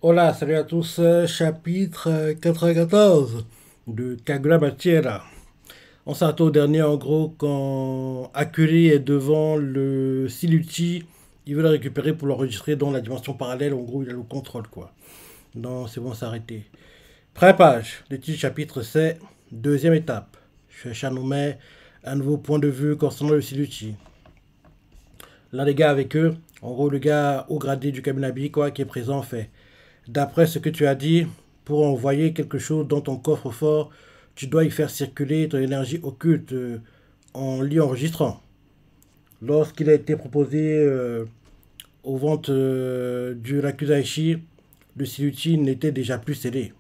Hola, salut à tous, chapitre 94 de Kagura Batiera. On s'arrête au dernier en gros quand Akuri est devant le Siluchi, il veut le récupérer pour l'enregistrer dans la dimension parallèle, en gros il a le contrôle quoi. Non, c'est bon, s'arrêter. Première page, le titre du chapitre c'est deuxième étape. Shueisha nous met un nouveau point de vue concernant le Siluchi. L'un des gars avec eux, en gros le gars au gradé du Kaminabi quoi, qui est présent fait. D'après ce que tu as dit, pour envoyer quelque chose dans ton coffre-fort, tu dois y faire circuler ton énergie occulte en l'y enregistrant. Lorsqu'il a été proposé aux ventes du Rakuzaishi, le Siluchi n'était déjà plus scellé.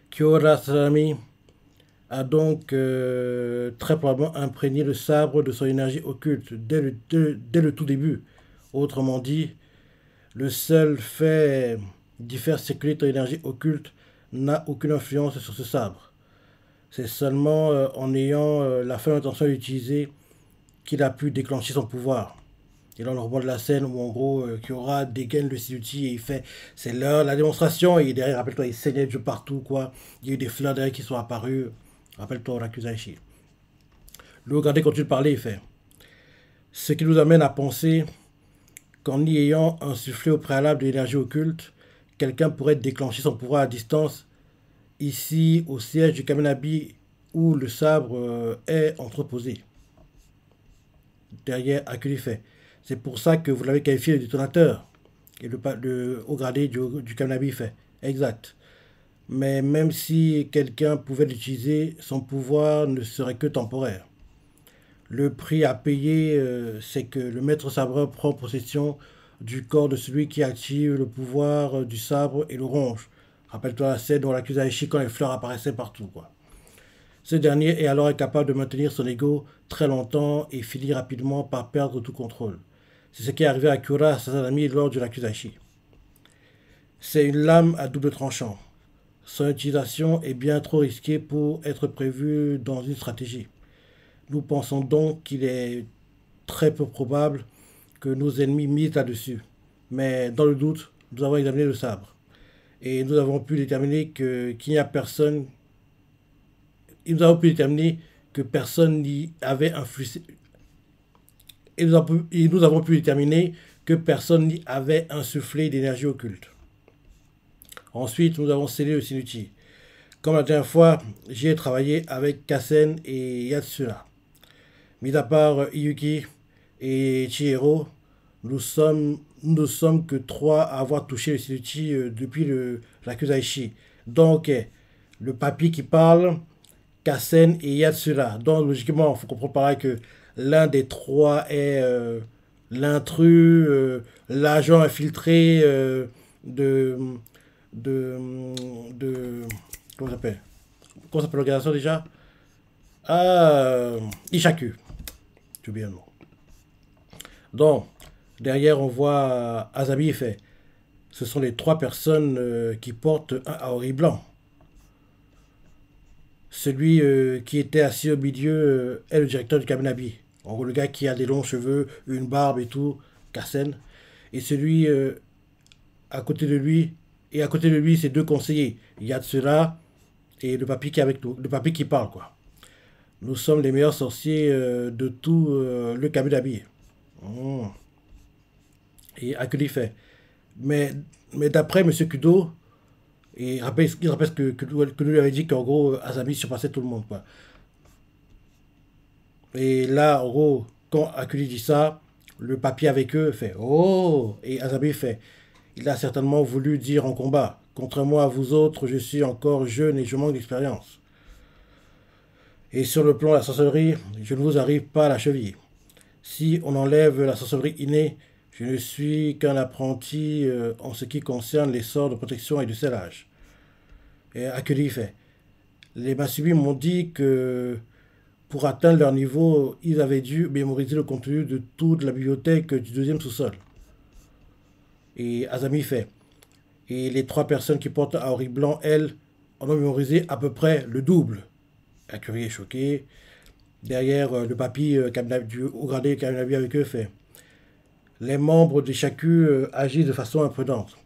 Kyora Sarami a donc très probablement imprégné le sabre de son énergie occulte dès le tout début. Autrement dit, le seul fait d'y faire circuler ton énergie occulte n'a aucune influence sur ce sabre. C'est seulement en ayant la ferme intention d'utiliser qu'il a pu déclencher son pouvoir. Et là, on revoit de la scène où, en gros, Kyora dégaine le Siluchi et il fait c'est l'heure, la démonstration. Et derrière, rappelle-toi, il saignait de partout, quoi. Il y a eu des fleurs derrière qui sont apparues. Rappelle-toi, Rakuzaishi. Le regardé continue de parler, il fait ce qui nous amène à penser qu'en y ayant insufflé au préalable de l'énergie occulte, quelqu'un pourrait déclencher son pouvoir à distance ici au siège du Kaminabi où le sabre est entreposé. Derrière Akuli fait. C'est pour ça que vous l'avez qualifié de détonateur. Et le haut gradé du Kaminabi fait. Exact. Mais même si quelqu'un pouvait l'utiliser, son pouvoir ne serait que temporaire. Le prix à payer, c'est que le maître sabreur prend possession du corps de celui qui active le pouvoir du sabre et le ronge. Rappelle-toi la scène où on l'accuse Aichi quand les fleurs apparaissaient partout, quoi. Ce dernier est alors incapable de maintenir son ego très longtemps et finit rapidement par perdre tout contrôle. C'est ce qui est arrivé à Kura Sasami lors de l'accusation. C'est une lame à double tranchant. Son utilisation est bien trop risquée pour être prévue dans une stratégie. Nous pensons donc qu'il est très peu probable que nos ennemis misent là-dessus. Mais dans le doute, nous avons examiné le sabre. Et nous avons pu déterminer qu'il n'y a personne. Et nous avons pu déterminer que personne n'y avait influé. Et nous avons pu déterminer que personne n'y avait insufflé d'énergie occulte. Ensuite, nous avons scellé le Sinuchi. Comme la dernière fois, j'y ai travaillé avec Kasen et Yatsura. Mis à part Iyuki et Chihiro, nous ne sommes que trois à avoir touché le Sinuchi depuis l'Akuzaishi. Donc, le papy qui parle, Kasen et Yatsura. Donc, logiquement, il faut comprendre par là que l'un des trois est l'intrus, l'agent infiltré de, de, de. Comment ça s'appelle? Comment s'appelle l'organisation déjà? Ah, Ishaku. J'ai oublié le nom. Donc, derrière, on voit Azabi fait. Ce sont les trois personnes qui portent un Aori blanc. Celui qui était assis au milieu est le directeur du Kaminabi. En gros, le gars qui a des longs cheveux, une barbe et tout, Kassen. Et celui à côté de lui, et à côté de lui, c'est deux conseillers, Yatsura et le papy qui est avec nous, le papy qui parle, quoi. Nous sommes les meilleurs sorciers de tout le Kaminabi. Mmh. Et Akuli fait. Mais, mais d'après M. Kudo, et il rappelle que nous lui avait dit qu'en gros, Azami surpassait tout le monde, quoi. Et là, en gros, quand Akuli dit ça, le papier avec eux fait Oh. Et Azami fait Il a certainement voulu dire en combat. Contrairement à vous autres, je suis encore jeune et je manque d'expérience. Et sur le plan de la sorcellerie, je ne vous arrive pas à la cheville. Si on enlève la sorcellerie innée, je ne suis qu'un apprenti en ce qui concerne les sorts de protection et de scellage. Et Akuli fait Les Masubi m'ont dit que pour atteindre leur niveau, ils avaient dû mémoriser le contenu de toute la bibliothèque du deuxième sous-sol. Et Azami fait Et les trois personnes qui portent un Aori blanc, elles, en ont mémorisé à peu près le double. Akuri est choqué. Derrière, le papy du haut gradé Kaminabi avec eux fait Les membres de chacun agissent de façon imprudente.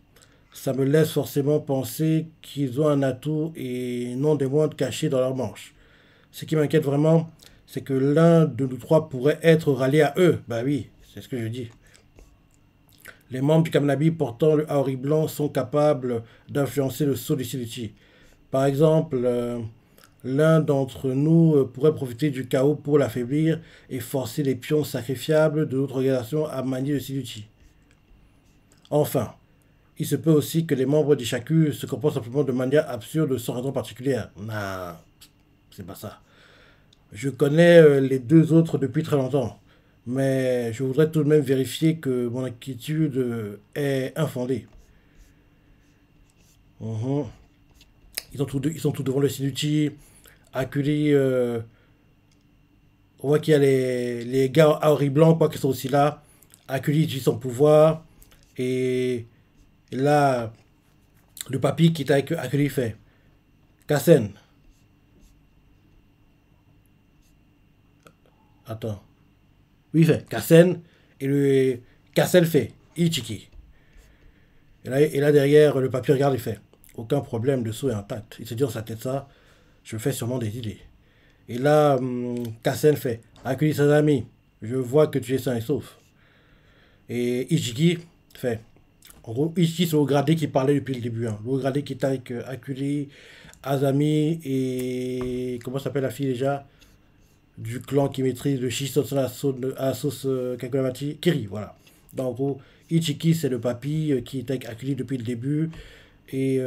ça me laisse forcément penser qu'ils ont un atout et non des moindres cachés dans leur manche. Ce qui m'inquiète vraiment, c'est que l'un de nous trois pourrait être rallié à eux. Bah oui, c'est ce que je dis. Les membres du Kamnabi portant le Haori blanc sont capables d'influencer le sceau du Siluchi. Par exemple, l'un d'entre nous pourrait profiter du chaos pour l'affaiblir et forcer les pions sacrifiables de notre organisation à manier le Siluchi. Enfin, il se peut aussi que les membres d'Ishaku se comportent simplement de manière absurde sans raison particulière. Non, c'est pas ça. Je connais les deux autres depuis très longtemps, mais je voudrais tout de même vérifier que mon inquiétude est infondée. Mhm. Ils sont tous devant le Sinuchi. Akuli, on voit qu'il y a les gars à Ori Blanc quoi, qui sont aussi là. Akuli utilise son pouvoir. Et là, le papy qui est avec Akuli fait Kassen. Attends. Oui, il fait Kassen. Et le Kassen fait Ichiki. Et là, derrière, le papier regarde et fait aucun problème, le saut est intact. Il se dit dans sa tête ça, je fais sûrement des idées. Et là, Kassen fait accueillir ses amis, je vois que tu es sain et sauf. Et Ichiki fait en gros, Ichiki c'est le gradé qui parlait depuis le début. Hein. Le gradé qui était avec Akuli, Azami et. Comment s'appelle la fille déjà du clan qui maîtrise le Shisotsu à la sauce Kakuramati Kiri, voilà. Donc, en gros, Ichiki, c'est le papy qui est avec Akuli depuis le début. Et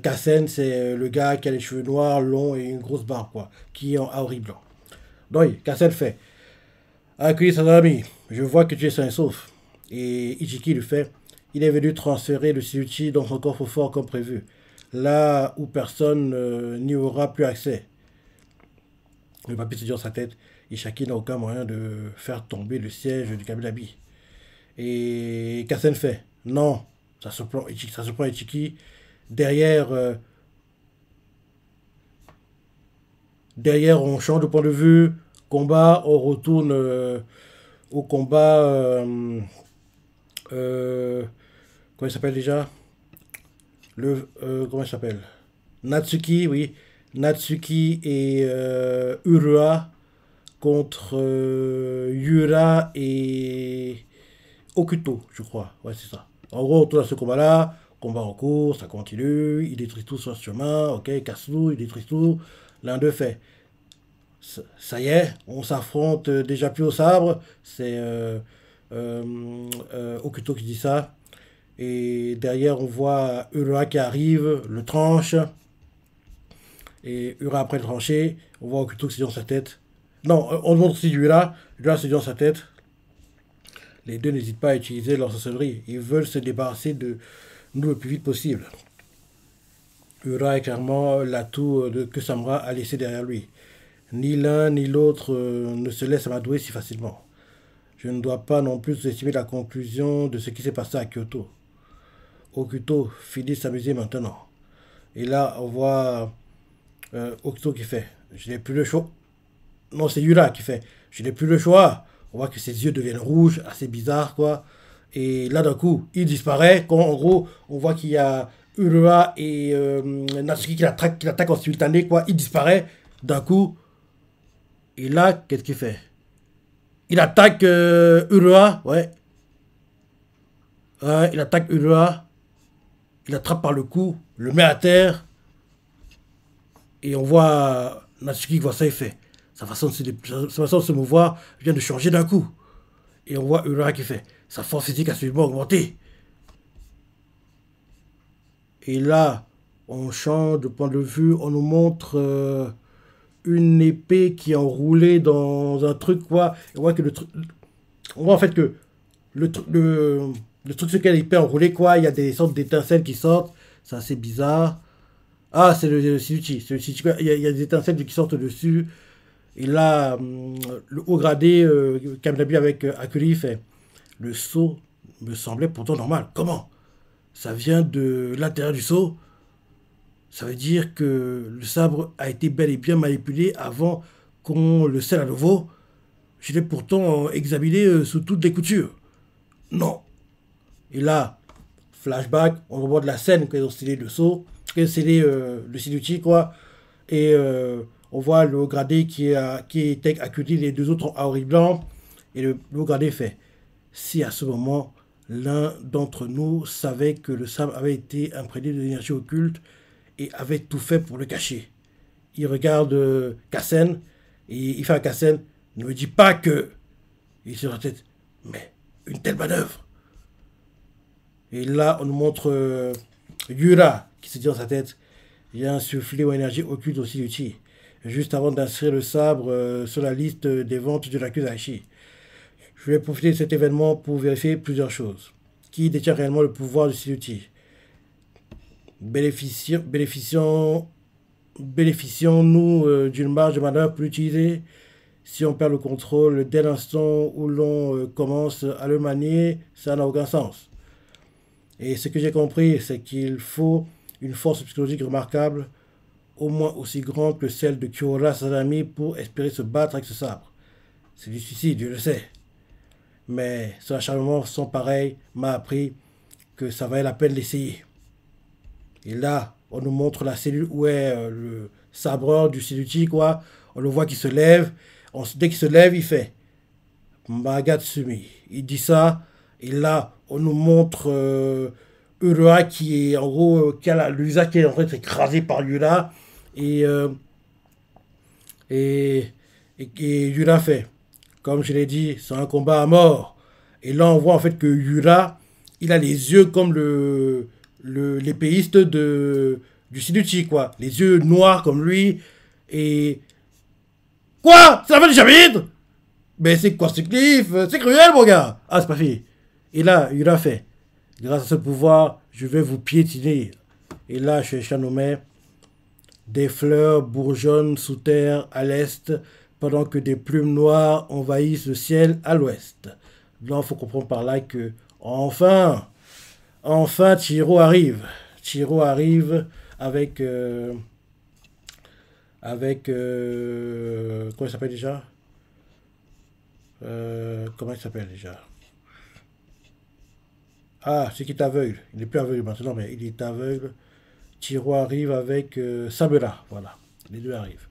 Kassen, c'est le gars qui a les cheveux noirs, longs et une grosse barbe, quoi. Qui est en Aori blanc. Donc, Kassen fait Akuli Sanami, je vois que tu es sain et sauf. Et Ichiki lui fait il est venu transférer le Siuchi dans son coffre-fort comme prévu. Là où personne n'y aura plus accès. Le papier se dit dans sa tête, Ishaki n'a aucun moyen de faire tomber le siège du Kaminabi. Et Kassen fait, non, ça se prend Ichiki. Derrière, derrière, on change de point de vue. Combat, on retourne au combat. Euh, comment il s'appelle déjà comment il s'appelle Natsuki, oui. Natsuki et Urua contre Yura et Okuto, je crois. Ouais, c'est ça. En gros, on tourne à ce combat-là. Combat en cours, ça continue. Il détruit tout sur ce chemin. Ok, il casse tout, il détruit tout. L'un d'eux fait. Ça y est, on s'affronte déjà plus au sabre. C'est Okuto qui dit ça. Et derrière, on voit Urua qui arrive, le tranche. Et Ura après le trancher, on voit Okuto qui se dit dans sa tête. Non, on montre aussi Ura. Ura se dit dans sa tête. Les deux n'hésitent pas à utiliser leur sorcellerie. Ils veulent se débarrasser de nous le plus vite possible. Ura est clairement l'atout que Samura a laissé derrière lui. Ni l'un ni l'autre ne se laisse amadouer si facilement. Je ne dois pas non plus sous-estimer la conclusion de ce qui s'est passé à Kyoto. Okuto finit de s'amuser maintenant. Et là, on voit Okuto qui fait je n'ai plus le choix. Non, c'est Yura qui fait je n'ai plus le choix. On voit que ses yeux deviennent rouges, assez bizarre, quoi. Et là, d'un coup, il disparaît. Quand, en gros, on voit qu'il y a Urua et Natsuki qui l'attaquent en simultané, quoi. Il disparaît d'un coup. Et là, qu'est-ce qu'il fait il attaque Urua, ouais. Ouais. Il attaque Urua. Il l'attrape par le cou, le met à terre. Et on voit Natsuki qui voit ça et fait. Sa façon de se mouvoir vient de changer d'un coup. Et on voit Urua qui fait. Sa force physique a subitement augmenté. Et là, on change de point de vue. On nous montre une épée qui est enroulée dans un truc, quoi. Et on voit que le truc. On voit en fait que le truc sur lequel l'épée est enroulée, quoi. Il y a des sortes d'étincelles qui sortent. C'est assez bizarre. Ah, c'est le Siluchi. Il y a des étincelles qui sortent dessus. Et là, le haut gradé, Kaminabi avec Akuri fait le saut me semblait pourtant normal. Comment ça vient de l'intérieur du seau. Ça veut dire que le sabre a été bel et bien manipulé avant qu'on le scelle à nouveau. Je l'ai pourtant examiné sous toutes les coutures. Non. Et là, flashback, on revoit de la scène qu'ils ont scellé le sceau, qu'ils ont scellé le Sinuti, quoi. Et on voit le haut gradé qui était accueilli les deux autres en Auri blanc. Et le haut gradé fait, si à ce moment, l'un d'entre nous savait que le sabre avait été imprégné de l'énergie occulte et avait tout fait pour le cacher. Il regarde Cassen et il fait à Cassen, ne me dis pas que... Il se la tête, mais une telle manœuvre. Et là, on nous montre Yura qui se dit dans sa tête, il y a insufflé aux énergies occultes aussi utile, juste avant d'inscrire le sabre sur la liste des ventes de l'Akusashi. Je vais profiter de cet événement pour vérifier plusieurs choses. Qui détient réellement le pouvoir du Siluti? Bénéficions-nous d'une marge de manœuvre plus utilisée si on perd le contrôle dès l'instant où l'on commence à le manier? Ça n'a aucun sens. Et ce que j'ai compris, c'est qu'il faut une force psychologique remarquable, au moins aussi grande que celle de Kyora Sanami pour espérer se battre avec ce sabre. C'est du suicide, je le sais. Mais son acharnement sans pareil m'a appris que ça valait la peine d'essayer. Et là, on nous montre la cellule où est le sabreur du Siluti, quoi. On le voit qui se lève. Dès qu'il se lève, il fait Magatsumi. Il dit ça. Et là, on nous montre Urua qui est en gros, qui a le visage qui est en train d'être écrasé par Yura. Et, et Yura fait, comme je l'ai dit, c'est un combat à mort. Et là, on voit en fait que Yura, il a les yeux comme l'épéiste du Sinuchi, quoi. Les yeux noirs comme lui. Et... Quoi? Ça va du Jamid? Mais c'est constructif, c'est cruel, mon gars. Ah, c'est pas fini. Et là, Yura fait, grâce à ce pouvoir, je vais vous piétiner. Et là, chez Shanomé, des fleurs bourgeonnent sous terre à l'est, pendant que des plumes noires envahissent le ciel à l'ouest. Là, il faut comprendre par là que, enfin, Chihiro arrive. Chihiro arrive avec... comment il s'appelle déjà? Comment il s'appelle déjà? Ah, c'est qui est aveugle. Il n'est plus aveugle maintenant, mais il est aveugle. Chihiro arrive avec Samura. Voilà, les deux arrivent.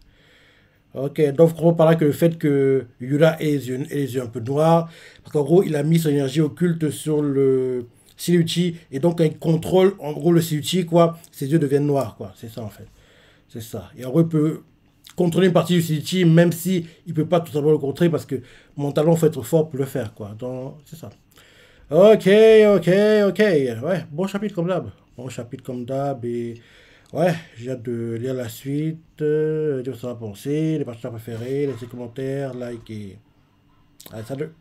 Ok, donc vous comprenez par là que le fait que Yura ait les yeux un peu noirs, parce qu'en gros, il a mis son énergie occulte sur le Siluchi, et donc quand il contrôle, en gros, le Siluchi, quoi, ses yeux deviennent noirs, quoi. C'est ça, en fait. C'est ça. Et en gros, il peut contrôler une partie du Siluchi, même si il ne peut pas tout simplement le contrer, parce que mentalement, il faut être fort pour le faire, quoi. Donc, c'est ça. Ok, ok, ok. Ouais, bon chapitre comme d'hab. Bon chapitre comme d'hab. Et ouais, j'ai hâte de lire la suite. Dire ce que ça va penser, les partenaires préférés, laisser commentaires, like et. Allez, salut!